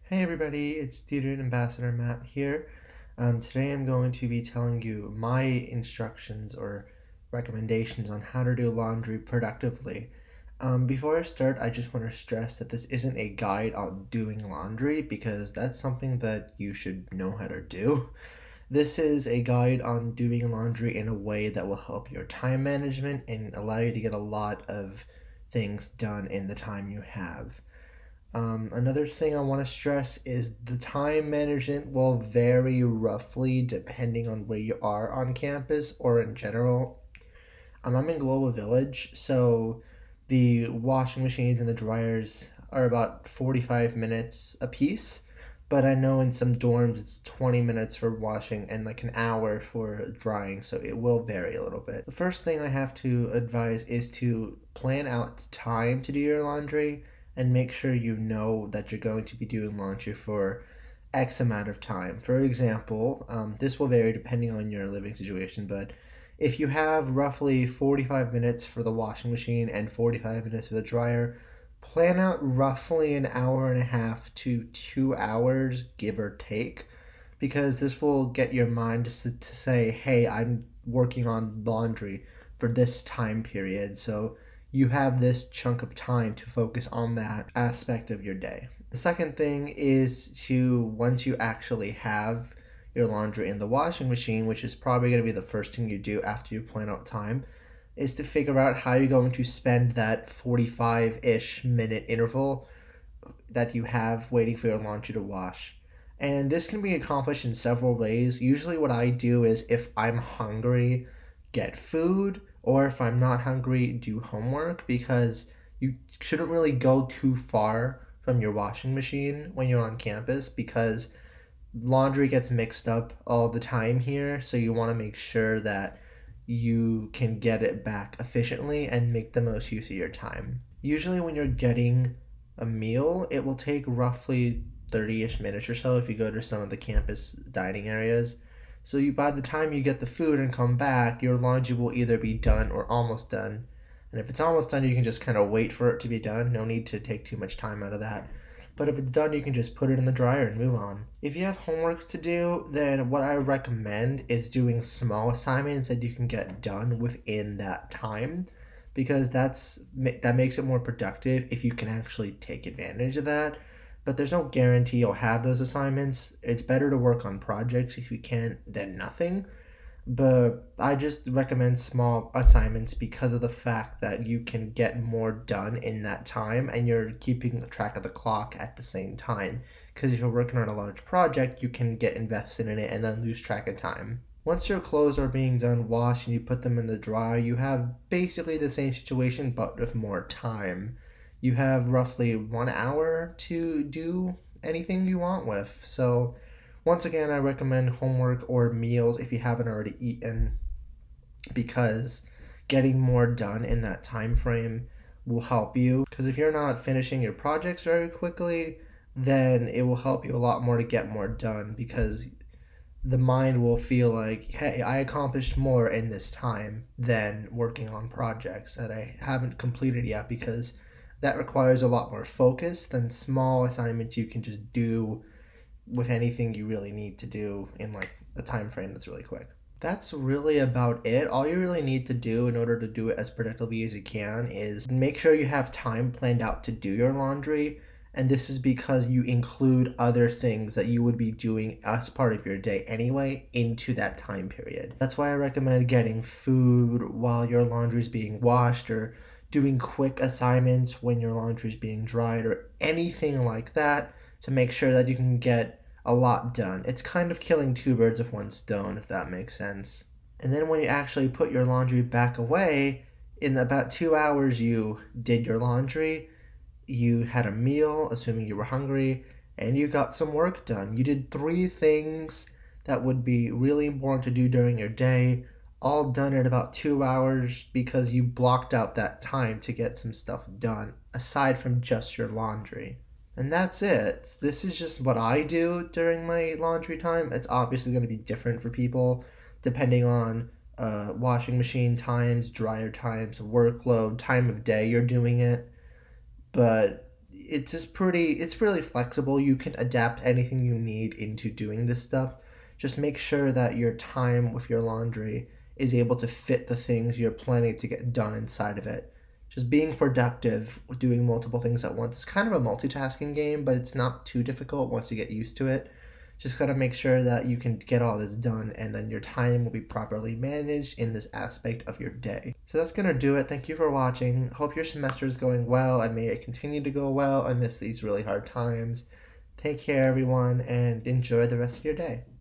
Hey everybody, it's Student Ambassador Matt here. Today I'm going to be telling you my instructions or recommendations on how to do laundry productively. Before I start, I just want to stress that this isn't a guide on doing laundry because that's something that you should know how to do. This is a guide on doing laundry in a way that will help your time management and allow you to get a lot of things done in the time you have. Another thing I want to stress is the time management will vary roughly depending on where you are on campus or in general. I'm in Global Village, so the washing machines and the dryers are about 45 minutes a piece. But I know in some dorms it's 20 minutes for washing and like an hour for drying, so it will vary a little bit. The first thing I have to advise is to plan out time to do your laundry and make sure you know that you're going to be doing laundry for X amount of time. For example, this will vary depending on your living situation, but if you have roughly 45 minutes for the washing machine and 45 minutes for the dryer, plan out roughly an hour and a half to 2 hours, give or take, because this will get your mind to say, hey, I'm working on laundry for this time period. So you have this chunk of time to focus on that aspect of your day. The second thing is to, once you actually have your laundry in the washing machine, which is probably going to be the first thing you do after you plan out time, is to figure out how you're going to spend that 45 ish minute interval that you have waiting for your laundry to wash. And this can be accomplished in several ways. Usually, what I do is if I'm hungry, get food, or if I'm not hungry, do homework because you shouldn't really go too far from your washing machine when you're on campus because laundry gets mixed up all the time here. So you want to make sure that you can get it back efficiently and make the most use of your time. Usually, when you're getting a meal, it will take roughly 30-ish minutes or so if you go to some of the campus dining areas. So by the time you get the food and come back, your laundry will either be done or almost done. And if it's almost done, you can just kind of wait for it to be done. No need to take too much time out of that. But if it's done, you can just put it in the dryer and move on. If you have homework to do, then what I recommend is doing small assignments that you can get done within that time because that makes it more productive if you can actually take advantage of that. But there's no guarantee you'll have those assignments. It's better to work on projects if you can than nothing. But I just recommend small assignments because of the fact that you can get more done in that time and you're keeping track of the clock at the same time. Because if you're working on a large project, you can get invested in it and then lose track of time. Once your clothes are being done washed and you put them in the dryer, you have basically the same situation but with more time. You have roughly 1 hour to do anything you want with. So once again, I recommend homework or meals if you haven't already eaten because getting more done in that time frame will help you. Because if you're not finishing your projects very quickly, then it will help you a lot more to get more done because the mind will feel like, hey, I accomplished more in this time than working on projects that I haven't completed yet because that requires a lot more focus than small assignments you can just do with anything you really need to do in like a time frame that's really quick. That's really about it. All you really need to do in order to do it as productively as you can is make sure you have time planned out to do your laundry. And this is because you include other things that you would be doing as part of your day anyway into that time period. That's why I recommend getting food while your laundry is being washed or doing quick assignments when your laundry is being dried or anything like that to make sure that you can get a lot done. It's kind of killing two birds with one stone, if that makes sense. And then when you actually put your laundry back away, in about 2 hours you did your laundry, you had a meal, assuming you were hungry, and you got some work done. You did 3 things that would be really important to do during your day, all done in about 2 hours because you blocked out that time to get some stuff done, aside from just your laundry. And that's it. This is just what I do during my laundry time. It's obviously going to be different for people depending on washing machine times, dryer times, workload, time of day you're doing it. But it's really flexible. You can adapt anything you need into doing this stuff. Just make sure that your time with your laundry is able to fit the things you're planning to get done inside of it. Just being productive, doing multiple things at once. It's kind of a multitasking game, but it's not too difficult once you get used to it. Just gotta make sure that you can get all this done, and then your time will be properly managed in this aspect of your day. So that's gonna do it. Thank you for watching. Hope your semester is going well, and may it continue to go well amidst these really hard times. Take care, everyone, and enjoy the rest of your day.